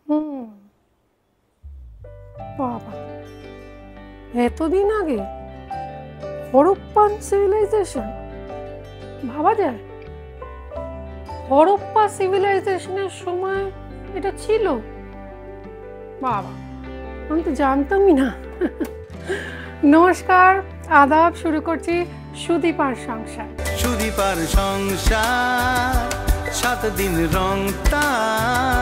হুম। বাবা, এতদিন আগে হরপ্পান সিভিলাইজেশন, ভাবা যায় হরপ্পা সিভিলাইজেশনের সময় এটা ছিল? বাবা, আমি তো জানতামই না। নমস্কার, আদাব, শুরু করছি সুদীপার সংসার। সুদীপার সংসার, 7 দিন রং তার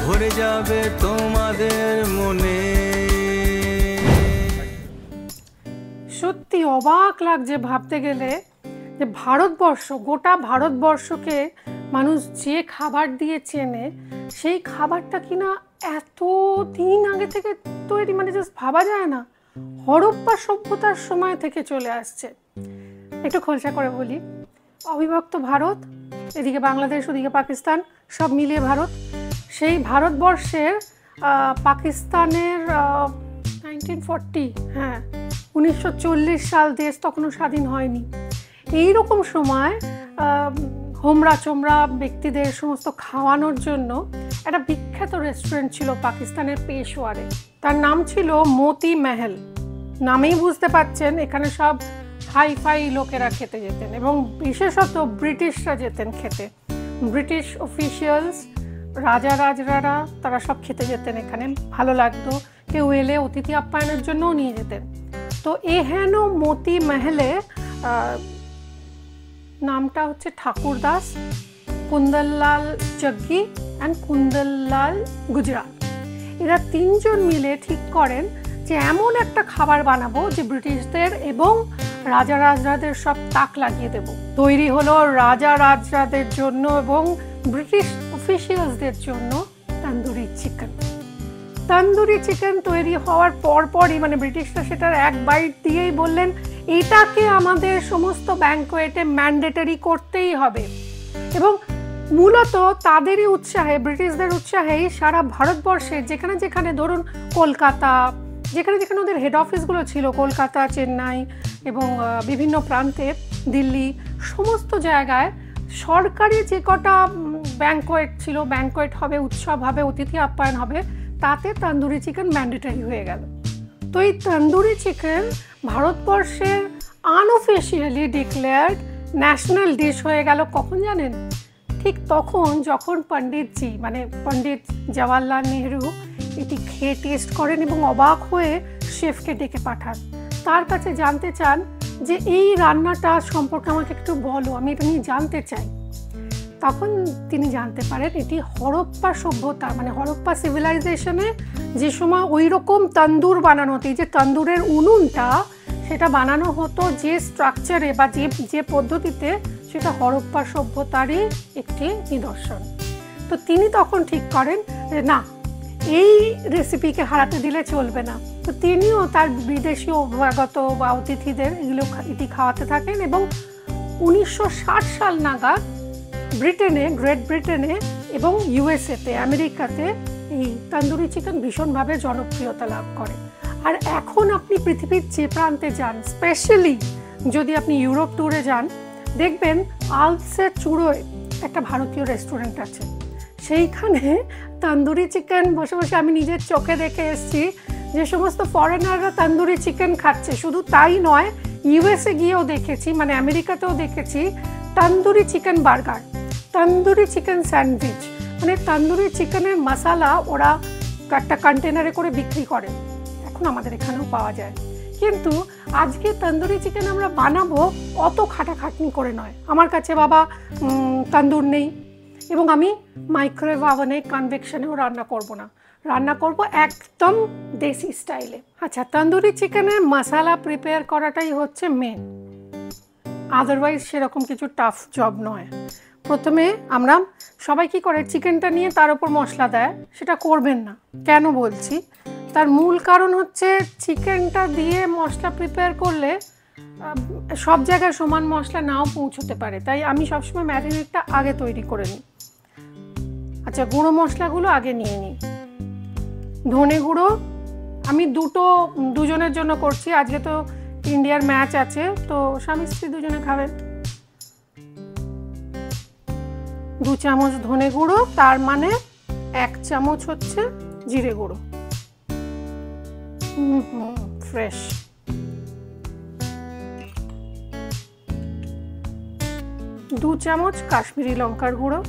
ভরে যাবে তোমাদের মনে। সত্যি অবাক লাগছে ভাবতে গেলে যে ভারতবর্ষ, গোটা ভারতবর্ষকে মানুষ যে খাবার দিয়ে চেনে, সেই খাবারটা কিনা এত দিন আগে থেকে তৈরি, মানে জাস্ট ভাবা যায় না। হরপ্পা সভ্যতার সময় থেকে চলে আসছে। একটু খোলসা করে বলি, অবিভক্ত ভারত, এদিকে বাংলাদেশ, ওদিকে পাকিস্তান, সব মিলিয়ে ভারত। সেই ভারতবর্ষের পাকিস্তানের 1940, হ্যাঁ 1940 সাল, দেশ তখনও স্বাধীন হয়নি। এইরকম সময় হোমরা চোমরা ব্যক্তিদের সমস্ত খাওয়ানোর জন্য একটা বিখ্যাত রেস্টুরেন্ট ছিল পাকিস্তানের পেশোয়ারে। তার নাম ছিল মতি মহল। নামেই বুঝতে পাচ্ছেন এখানে সব হাই ফাই লোকেরা খেতে যেতেন, এবং বিশেষত ব্রিটিশরা যেতেন খেতে। ব্রিটিশ অফিসিয়ালস, রাজা রাজরারা, তারা সব খেতে যেতেন এখানে, ভালো লাগতো। কেউ এলে অতিথি আপ্যায়নের জন্যও নিয়ে যেতেন। তো এহেন মতি মহলে, নামটা হচ্ছে ঠাকুরদাস, কুন্দনলাল জগ্গি অ্যান্ড কুন্দনলাল গুজরাল, এরা 3 জন মিলে ঠিক করেন যে এমন একটা খাবার বানাবো যে ব্রিটিশদের এবং রাজা রাজরাদের সব তাক লাগিয়ে দেব। তৈরি হলো রাজা রাজরাদের জন্য এবং ব্রিটিশ অফিসিয়ালসদের জন্য তন্দুরি চিকেন। তন্দুরি চিকেন তৈরি হওয়ার পরপরই, মানে ব্রিটিশরা সেটার এক বাইট দিয়েই বললেন এটাকে আমাদের সমস্ত ব্যাঙ্কোয়েটে ম্যান্ডেটরি করতেই হবে। এবং মূলত তাদেরই উৎসাহে, ব্রিটিশদের উৎসাহেই সারা ভারতবর্ষে যেখানে যেখানে, ধরুন কলকাতা, যেখানে যেখানে ওদের হেড অফিসগুলো ছিল, কলকাতা, চেন্নাই এবং বিভিন্ন প্রান্তে, দিল্লি, সমস্ত জায়গায় সরকারি যে কটা ব্যাঙ্কোয়েট ছিল, ব্যাঙ্কোয়েট হবে, উৎসব হবে, অতিথি আপ্যায়ন হবে, তাতে তন্দুরি চিকেন ম্যান্ডেটরি হয়ে গেল। তো এই তন্দুরি চিকেন ভারতবর্ষের আনঅফিশিয়ালি ডিক্লেয়ার্ড ন্যাশনাল ডিশ হয়ে গেল। কখন জানেন? ঠিক তখন যখন পণ্ডিতজি, মানে পণ্ডিত জওয়াহরলাল নেহরু এটি খেয়ে টেস্ট করেন এবং অবাক হয়ে শেফকে ডেকে পাঠান, তার কাছে জানতে চান যে এই রান্নাটা সম্পর্কে আমাকে একটু বলো, আমি এটা নিয়ে জানতে চাই। তখন তিনি জানতে পারেন এটি হরপ্পা সভ্যতা, মানে হরপ্পা সিভিলাইজেশনে যে সময় ওই রকম তন্দুর বানানো হতো, এই যে তন্দুরের উনুনটা, সেটা বানানো হতো যে স্ট্রাকচারে বা যে পদ্ধতিতে, সেটা হরপ্পা সভ্যতারই একটি নিদর্শন। তো তিনি তখন ঠিক করেন যে না, এই রেসিপিকে হারাতে দিলে চলবে না। তো তিনিও তার বিদেশি অভ্যাগত বা অতিথিদের এটি খাওয়াতে থাকেন, এবং 1960 সাল নাগাদ ব্রিটেনে, গ্রেট ব্রিটেনে এবং ইউএসএতে, আমেরিকাতে এই তন্দুরি চিকেন ভীষণভাবে জনপ্রিয়তা লাভ করে। আর এখন আপনি পৃথিবীর যে প্রান্তে যান, স্পেশালি যদি আপনি ইউরোপ ট্যুরে যান, দেখবেন আলপসের চূড়োয় একটা ভারতীয় রেস্টুরেন্ট আছে। সেইখানে তন্দুরি চিকেন বসে বসে আমি নিজের চোখে দেখে এসেছি যে সমস্ত ফরেনাররা তন্দুরি চিকেন খাচ্ছে। শুধু তাই নয়, ইউএসএ গিয়েও দেখেছি, মানে আমেরিকাতেও দেখেছি tandoori chicken burger, tandoori chicken sandwich, মানে তন্দুরি চিকেনের মশালা ওরা একটা কন্টেনারে করে বিক্রি করে। এখন আমাদের এখানেও পাওয়া যায়। কিন্তু আজকে তন্দুরি চিকেন আমরা বানাবো অত খাটাখাটনি করে নয়। আমার কাছে বাবা তন্দুর নেই, এবং আমি মাইক্রোওয়েভ ওভেনে, কনভেকশনেও রান্না করব না, রান্না করব একদম দেশি স্টাইলে। আচ্ছা, তন্দুরি চিকেনের মশালা প্রিপেয়ার করাটাই হচ্ছে মেন, আদারওয়াইজ সেরকম কিছু টাফ জব নয়। প্রথমে আমরা সবাই কী করে, চিকেনটা নিয়ে তার উপর মশলা দেয়, সেটা করবেন না। কেন বলছি? তার মূল কারণ হচ্ছে চিকেনটা দিয়ে মশলা প্রিপেয়ার করলে সব জায়গায় সমান মশলা নাও পৌঁছতে পারে, তাই আমি সবসময় ম্যারিনেটটা আগে তৈরি করে নিই। আচ্ছা, গুঁড়ো মশলাগুলো আগে নিয়ে নিই। ধনে গুঁড়ো আমি দুজনের জন্য করছি, আজকে তো ইন্ডিয়ার ম্যাচ আছে, তো স্বামী স্ত্রী দুজনে খাবেন। 2 চামচ ধনে গুঁড়ো, তার মানে 1 চামচ হচ্ছে জিরে গুঁড়ো, ফ্রেশ, 2 চামচ কাশ্মীরি লঙ্কার গুঁড়ো।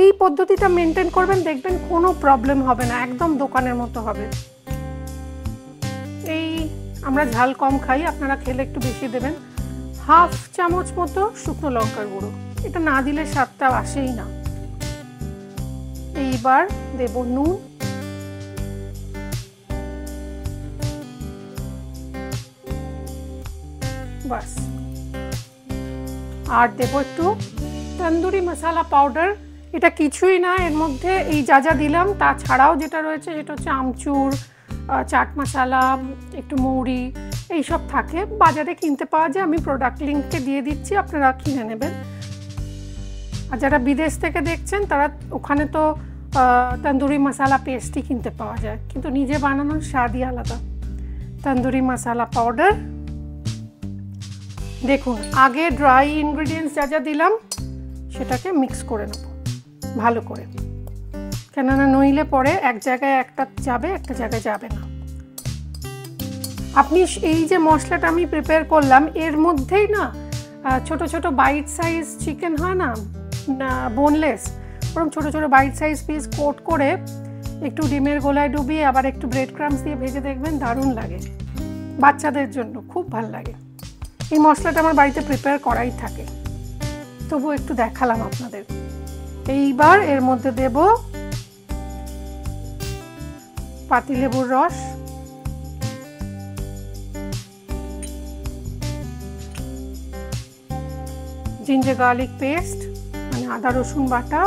এই পদ্ধতিটা মেনটেন করবেন, দেখবেন কোনো প্রবলেম হবে না, একদম দোকানের মতো হবে। এই আমরা ঝাল কম খাই, আপনারা খেলে একটু বেশি দেবেন। 1/2 চামচ মতো শুকনো লঙ্কার গুঁড়ো, এটা না দিলে স্বাদটা আসেই না। এইবার দেব নুন, বাস। আর দেব একটু তন্দুরি মশলা পাউডার, এটা কিছুই না, এর মধ্যে এই যা যা দিলাম তাছাড়াও যেটা রয়েছে সেটা হচ্ছে আমচুর, চাট মশলা, একটু মৌরি, এইসব থাকে, বাজারে কিনতে পাওয়া যায়। আমি প্রোডাক্ট লিঙ্ককে দিয়ে দিচ্ছি, আপনারা কিনে নেবেন। আর যারা বিদেশ থেকে দেখছেন তারা ওখানে তো তন্দুরি মশলা পেস্টই কিনতে পাওয়া যায়, কিন্তু নিজে বানানোর স্বাদই আলাদা। তন্দুরি মশলা পাউডার, দেখুন আগে ড্রাই ইনগ্রিডিয়েন্টস যা যা দিলাম সেটাকে মিক্স করে নেব ভালো করে, কেননা নইলে পরে এক জায়গায় একটা যাবে, একটা জায়গায় যাবে না। আপনি এই যে মশলাটা আমি প্রিপেয়ার করলাম এর মধ্যেই না ছোট ছোট বাইট সাইজ চিকেন হয় না, বোনলেস, ওরকম ছোট ছোট বাইট সাইজ পিস কোট করে একটু ডিমের গোলায় ডুবিয়ে আবার একটু ব্রেড ক্রাম্বস দিয়ে ভেজে দেখবেন, দারুণ লাগে, বাচ্চাদের জন্য খুব ভালো লাগে। এই মশলাটা আমার বাড়িতে প্রিপেয়ার করাই থাকে, তবু একটু দেখালাম আপনাদের। এইবার এর মধ্যে দেব পাতিলেবুর রস, জিঞ্জার গার্লিক পেস্ট মানে আদা রসুন বাটা,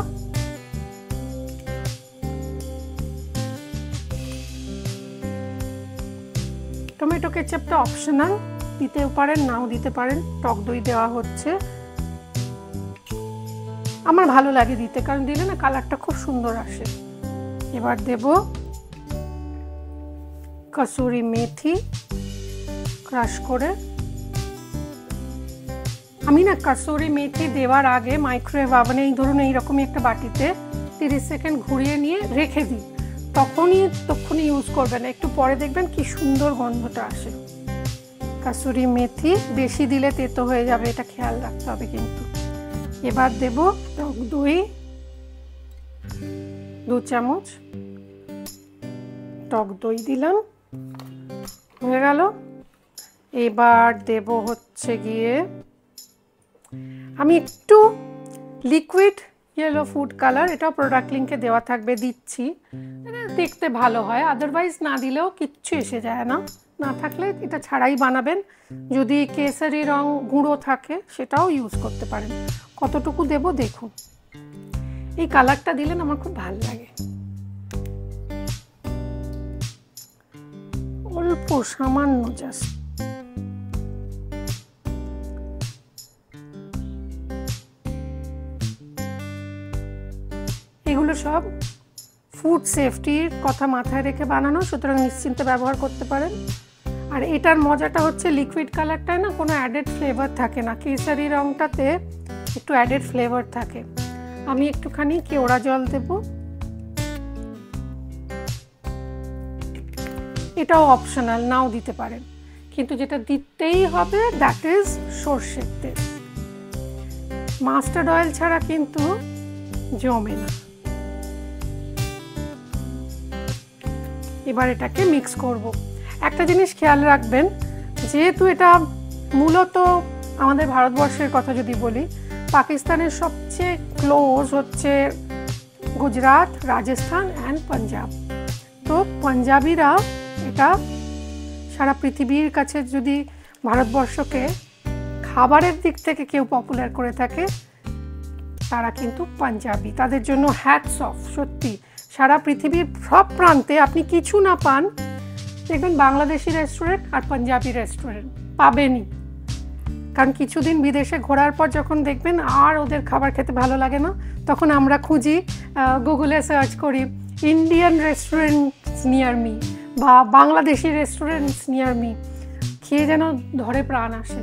টমেটো কেচাপটা অপশনাল, দিতেও পারেন নাও দিতে পারেন, টক দই দেওয়া হচ্ছে, আমার ভালো লাগে দিতে, কারণ দিলে না কালারটা খুব সুন্দর আসে। এবার দেব কসুরি মেথি ক্রাশ করে। আমি না কসুরি মেথি দেওয়ার আগে মাইক্রোওয়েভ ওভেনে এই ধরুন এইরকমই একটা বাটিতে 30 সেকেন্ড ঘুরিয়ে নিয়ে রেখে দিই, তখনই ইউজ করবেন, একটু পরে দেখবেন কি সুন্দর গন্ধটা আসে। কসুরি মেথি বেশি দিলে তেতো হয়ে যাবে, এটা খেয়াল রাখতে হবে কিন্তু। এবার দেব টক দই 2 চামচ, টক দই দিলাম, হয়ে গেল। এবার দেব হচ্ছে গিয়ে আমি একটু লিকুইড ইয়েলো ফুড কালার, এটাও প্রোডাক্ট লিঙ্কে দেওয়া থাকবে, দিচ্ছি, দেখতে ভালো হয়, আদারওয়াইজ না দিলেও কিচ্ছু এসে যায় না, না থাকলে এটা ছাড়াই বানাবেন। যদি কেসারি রং গুঁড়ো থাকে সেটাও ইউজ করতে পারেন। কতটুকু দেব দেখুন, এই কালারটা দিলেন আমার খুব ভালো লাগে, অল্প সামান্য জাস্ট। এগুলো সব ফুড সেফটির কথা মাথায় রেখে বানানো, সুতরাং নিশ্চিন্তে ব্যবহার করতে পারেন। আর এটার মজাটা হচ্ছে লিকুইড কালারটায় না কোনো অ্যাডেড ফ্লেভার থাকে না, কেসারি রংটাতে একটু অ্যাডেড ফ্লেভার থাকে। আমি একটুখানি কেওড়া জল দেব, এটাও অপশনাল, নাও দিতে পারেন, কিন্তু যেটা দিতেই হবে দ্যাট ইজ সর্ষের তেল। মাস্টার্ড অয়েল ছাড়া কিন্তু জমে না। এবার এটাকে মিক্স করব। একটা জিনিস খেয়াল রাখবেন, যেহেতু এটা মূলত আমাদের ভারতবর্ষের কথা যদি বলি, পাকিস্তানের সবচেয়ে ক্লোজ হচ্ছে গুজরাট, রাজস্থান অ্যান্ড পাঞ্জাব। তো পাঞ্জাবিরা এটা সারা পৃথিবীর কাছে যদি ভারতবর্ষকে খাবারের দিক থেকে কেউ পপুলার করে থাকে তারা কিন্তু পাঞ্জাবি, তাদের জন্য হ্যাটস অফ। সত্যি সারা পৃথিবীর সব প্রান্তে আপনি কিছু না পান, দেখবেন বাংলাদেশি রেস্টুরেন্ট আর পাঞ্জাবি রেস্টুরেন্ট পাবেনই। কারণ কিছুদিন বিদেশে ঘোরার পর যখন দেখবেন আর ওদের খাবার খেতে ভালো লাগে না, তখন আমরা খুঁজি, গুগলে সার্চ করি ইন্ডিয়ান রেস্টুরেন্টস নিয়ার মি বা বাংলাদেশি রেস্টুরেন্টস নিয়ার মি, খেয়ে যেন ধরে প্রাণ আসে।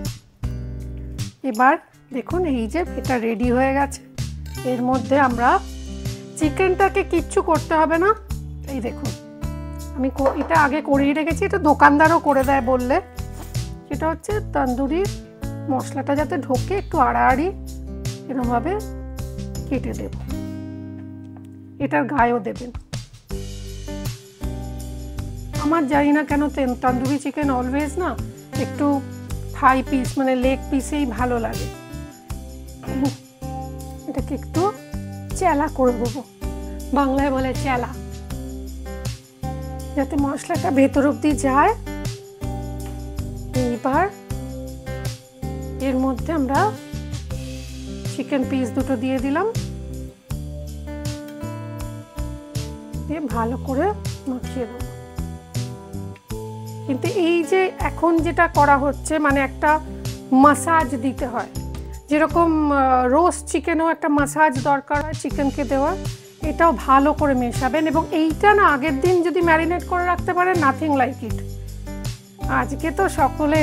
এবার দেখুন এই যে এটা রেডি হয়ে গেছে, এর মধ্যে আমরা চিকেনটাকে কিচ্ছু করতে হবে না। এই দেখুন আমি এটা আগে করেই রেখেছি, এটা দোকানদারও করে দেয় বললে। সেটা হচ্ছে তন্দুরি মশলাটা যাতে ঢোকে একটু আড়াআড়ি এরকমভাবে কেটে দেব, এটার গায়েও দেবেন। আমার জানি না কেন তন্দুরি চিকেন অলওয়েজ না একটু থাই পিস মানে লেগ পিসেই ভালো লাগে। এটাকে একটু চেলা করে দেবো, বাংলায় বলে চেলা, যাতে মশলাটা ভেতর অবধি যায়। এইবার এর মধ্যে আমরা চিকেন পিস দুটো দিয়ে দিলাম, দিয়ে ভালো করে মাখিয়ে দেবো। কিন্তু এই যে এখন যেটা করা হচ্ছে মানে একটা মাসাজ দিতে হয়, যেরকম রোস্ট চিকেনও একটা মাসাজ দরকার হয় চিকেনকে দেওয়ার, এটাও ভালো করে মেশাবেন। এবং এইটা না আগের দিন যদি ম্যারিনেট করে রাখতে পারেন, নাথিং লাইক ইট। আজকে তো সকলে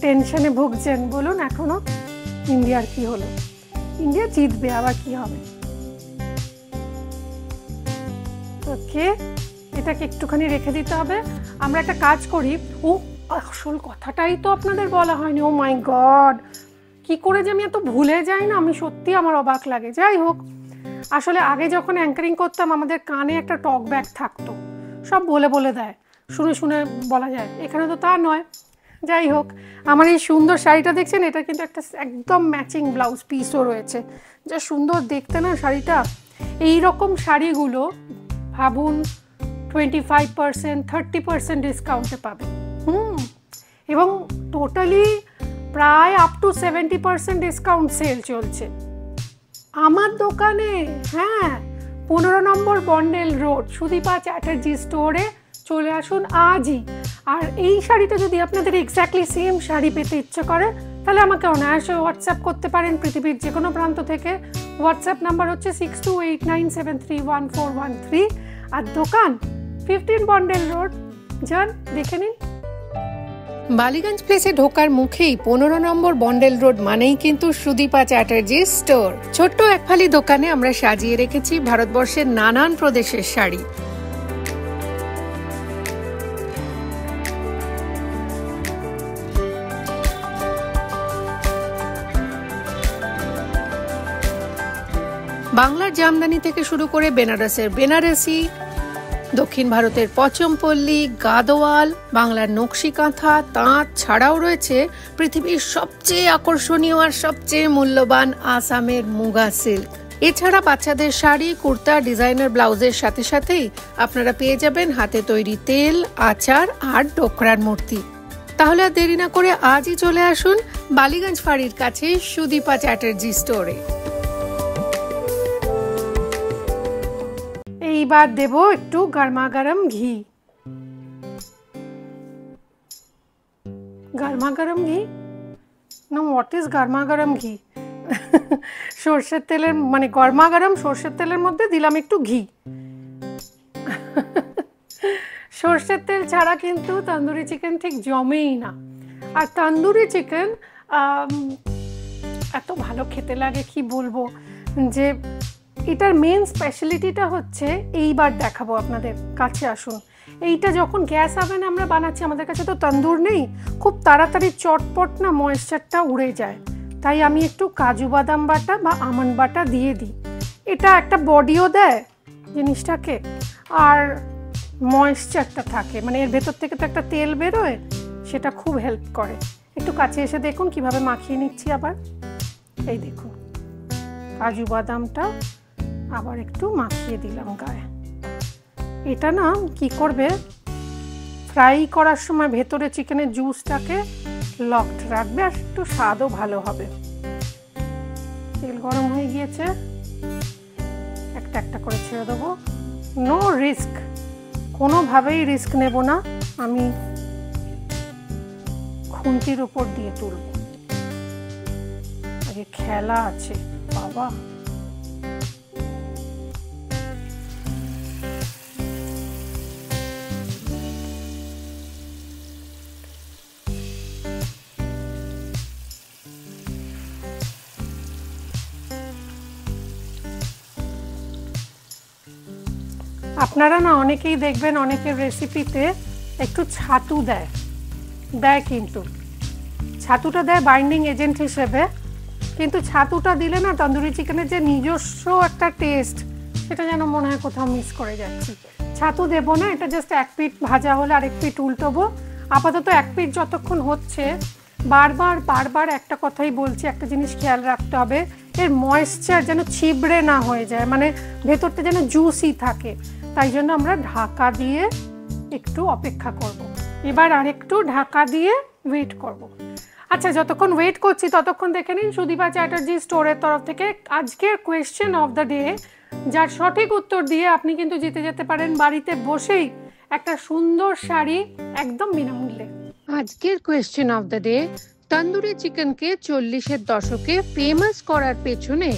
টেনশনে ভুগছেন, বলুন এখনো ইন্ডিয়ার কি হলো, ইন্ডিয়া জিতবে আবার কি হবে। ওকে, এটাকে একটুখানি রেখে দিতে হবে। আমরা একটা কাজ করি, ও আসল কথাটাই তো আপনাদের বলা হয়নি। ও মাই গড, কি করে যে আমি এত ভুলে যাই না, আমি সত্যি আমার অবাক লাগে। যাই হোক, আসলে আগে যখন অ্যাঙ্কারিং করতাম আমাদের কানে একটা টক ব্যাগ থাকতো, সব বলে বলে দেয়, শুনে শুনে বলা যায়। এখানে তো তা নয়। যাই হোক, আমার এই সুন্দর শাড়িটা দেখছেন, এটা কিন্তু একটা একদম ম্যাচিং ব্লাউজ পিসও রয়েছে, যা সুন্দর দেখতে না শাড়িটা। এই রকম শাড়িগুলো ভাবুন 25% 30% ডিসকাউন্টে পাবে। এবং টোটালি প্রায় আপ টু 70% ডিসকাউন্ট সেল চলছে আমার দোকানে। হ্যাঁ, 15 নম্বর বন্ডেল রোড, সুদীপা চ্যাটার্জি স্টোরে চলে আসুন আজই। আর এই শাড়িটা যদি আপনাদের এক্স্যাক্টলি সেম শাড়ি পেতে ইচ্ছে করে, তাহলে আমাকে অনায়াসে হোয়াটসঅ্যাপ করতে পারেন পৃথিবীর যে কোনো প্রান্ত থেকে। হোয়াটসঅ্যাপ নাম্বার হচ্ছে 6289731413। আর দোকান 15 বন্ডেল রোড, যান দেখে নিন। বালিগঞ্জ প্লেসে ঢোকার মুখেই 15 নম্বর বন্ডেল রোড মানেই কিন্তু সুদীপা চ্যাটার্জি স্টোর। ছোট্ট একফালি দোকানে আমরা সাজিয়ে রেখেছি ভারতবর্ষের নানান প্রদেশের শাড়ি। বাংলার জামদানি থেকে শুরু করে বেনারসের বেনারসি, দক্ষিণ ভারতের পচমপল্লী, গাদোয়াল, বাংলার নকশি কাঁথা, তাঁত ছাড়াও রয়েছে পৃথিবীর সবচেয়ে আকর্ষণীয় আর সবচেয়ে মূল্যবান আসামের মুগা সিল্ক। এছাড়া বাচ্চাদের শাড়ি, কুর্তা, ডিজাইনার ব্লাউজের সাথে সাথেই আপনারা পেয়ে যাবেন হাতে তৈরি তেল, আচার আর ডোকরার মূর্তি। তাহলে আর দেরি না করে আজই চলে আসুন বালিগঞ্জ ফাঁড়ির কাছে সুদীপা চ্যাটার্জি স্টোরে। এইবার দেব একটু গরমা গরম ঘি। গরমা গরম ঘি না, হোয়াট ইজ গরমা গরম ঘি? সর্ষের তেলের মানে গরমা গরম সর্ষের তেলের মধ্যে দিলাম একটু ঘি। সর্ষের তেল ছাড়া কিন্তু তন্দুরি চিকেন ঠিক জমেই না। আর তন্দুরি চিকেন এত ভালো খেতে লাগে কি বলবো, যে এটার মেন স্পেশালিটিটা হচ্ছে, এইবার দেখাবো আপনাদের, কাছে আসুন। এইটা যখন গ্যাস ওভেনে আমরা বানাচ্ছি, আমাদের কাছে তো তন্দুর নেই, খুব তাড়াতাড়ি চটপট না ময়েশ্চারটা উড়ে যায়। তাই আমি একটু কাজু বাদাম বাটা বা আমন্ড বাটা দিয়ে দিই। এটা একটা বডিও দেয় জিনিসটাকে, আর ময়েশ্চারটা থাকে, মানে এর ভেতর থেকে তো একটা তেল বেরোয়, সেটা খুব হেল্প করে। একটু কাছে এসে দেখুন কিভাবে মাখিয়ে নিচ্ছি আবার। এই দেখুন, কাজু বাদামটা আবার একটু মাখিয়ে দিলাম গায়ে। এটা না কি করবে, ফ্রাই করার সময় ভেতরে চিকেনের জুসটাকে লকড রাখবে আর একটু স্বাদও ভালো হবে। তেল গরম হয়ে গিয়েছে, একটা একটা করে ছেড়ে দেবো। নো রিস্ক, কোনোভাবেই রিস্ক নেব না। আমি খুন্তির উপর দিয়ে তুলব, আগে খেলা আছে বাবা। আপনারা না অনেকেই দেখবেন অনেকের রেসিপিতে একটু ছাতু দেয় কিন্তু ছাতুটা দেয় বাইন্ডিং এজেন্ট হিসেবে, কিন্তু ছাতুটা দিলে না তন্দুরি চিকেনের যে নিজস্ব একটা টেস্ট সেটা যেন মনে হয় কোথাও মিস করে যাচ্ছি। ছাতু দেবো না, এটা জাস্ট এক পিঠ ভাজা হলে আরেক পিঠ উল্টোবো। আপাতত এক পিঠ যতক্ষণ হচ্ছে বারবার একটা কথাই বলছি, একটা জিনিস খেয়াল রাখতে হবে, এর ময়েশ্চার যেন ছিবড়ে না হয়ে যায়, মানে ভেতরটা যেন জুসি থাকে। তাই জন্য আমরা ঢাকা দিয়ে একটু অপেক্ষা করব। এবার আরেকটু ঢাকা দিয়ে ওয়েট করব। আচ্ছা, যতক্ষণ ওয়েট করছি ততক্ষণ দেখে নিন সুদীপা চ্যাটার্জি স্টোরের তরফ থেকে আজকের কোয়েশ্চেন অফ দ্য ডে, যার সঠিক উত্তর দিয়ে আপনি কিন্তু জিতে যেতে পারেন বাড়িতে বসেই একটা সুন্দর শাড়ি একদম বিনামূল্যে। আজকের question of the day, tandoori চিকেনকে 40-এর দশকে ফেমাস করার পেছনে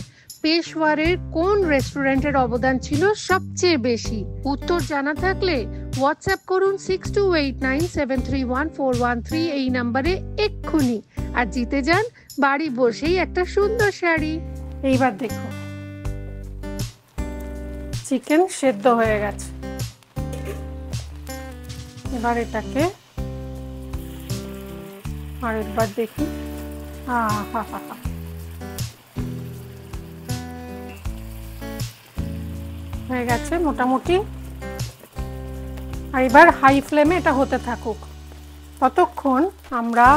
পেশওয়ারের কোন রেস্টুরেন্টের অবদান ছিল সবচেয়ে বেশি? উত্তর জানা থাকলে হোয়াটসঅ্যাপ করুন 6289731413 এই নাম্বারে এক্ষুনি, আর জিতে যান বাড়ি বসেই একটা সুন্দর শাড়ি। এইবার দেখো চিকেন সেদ্ধ হয়ে গেছে, এবার এটাকে আরেকবার দেখি। হয়ে গেছে মোটামুটি। আর এবার হাই ফ্লেমে এটা হতে থাকুক, ততক্ষণ আমরা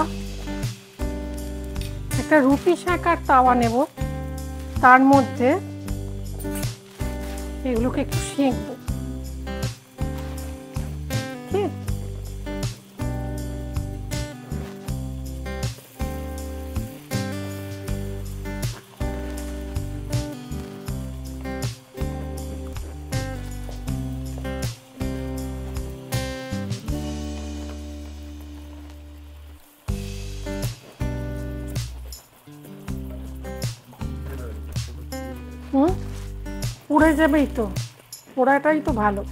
একটা রুটি সেঁকার তাওয়া নেব, তার মধ্যে এগুলোকে একটু সেঁকবো। পুড়ে যাবেই তো, পোড়াটাই তো ভালো।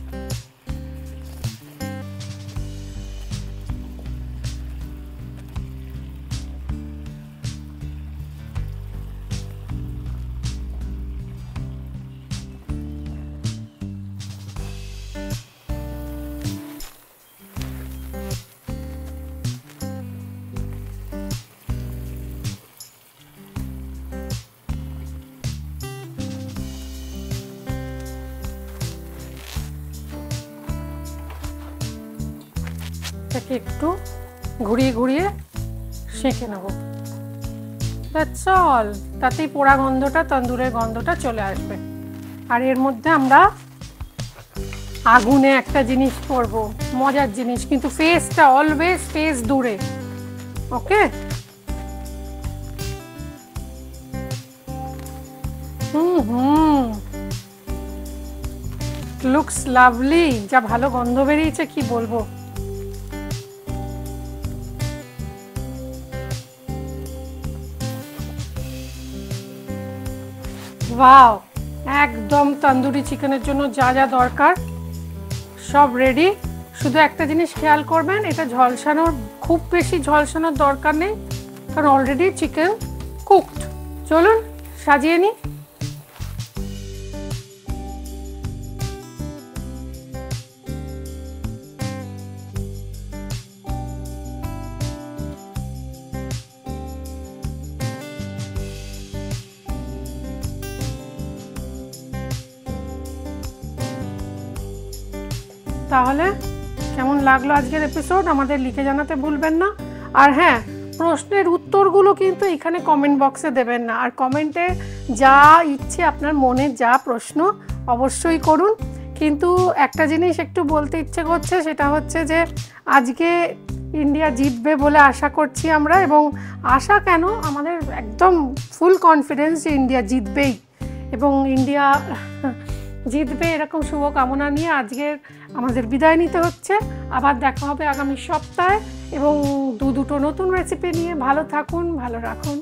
এটাকে একটু ঘুরিয়ে ঘুরিয়ে সেঁকে নেব, দ্যাটস অল। তাতেই পোড়া গন্ধটা, তন্দুরের গন্ধটা চলে আসবে। আর এর মধ্যে আমরা আগুনে একটা জিনিস করব, মজার জিনিস, কিন্তু ফেসটা অলওয়েজ ফেস দূরে, ওকে? লুকস লাভলি, যা ভালো গন্ধ বেরিয়েছে কি বলবো। ওয়াও, একদম তন্দুরি চিকেনের জন্য যা যা দরকার সব রেডি। শুধু একটা জিনিস খেয়াল করবেন, এটা ঝলসানোর, খুব বেশি ঝলসানোর দরকার নেই, কারণ অলরেডি চিকেন কুকড। চলুন সাজিয়ে নিই। তাহলে কেমন লাগলো আজকের এপিসোড আমাদের লিখে জানাতে ভুলবেন না। আর হ্যাঁ, প্রশ্নের উত্তরগুলো কিন্তু এখানে কমেন্ট বক্সে দেবেন না, আর কমেন্টে যা ইচ্ছে আপনার মনে যা প্রশ্ন অবশ্যই করুন। কিন্তু একটা জিনিস একটু বলতে ইচ্ছে করছে, সেটা হচ্ছে যে আজকে ইন্ডিয়া জিতবে বলে আশা করছি আমরা, এবং আশা কেন, আমাদের একদম ফুল কনফিডেন্স যে ইন্ডিয়া জিতবেই, এবং ইন্ডিয়া জিতবে এরকম শুভকামনা নিয়ে আজকের আমাদের বিদায় নিতে হচ্ছে। আবার দেখা হবে আগামী সপ্তাহে এবং দুটো নতুন রেসিপি নিয়ে। ভালো থাকুন, ভালো রাখুন।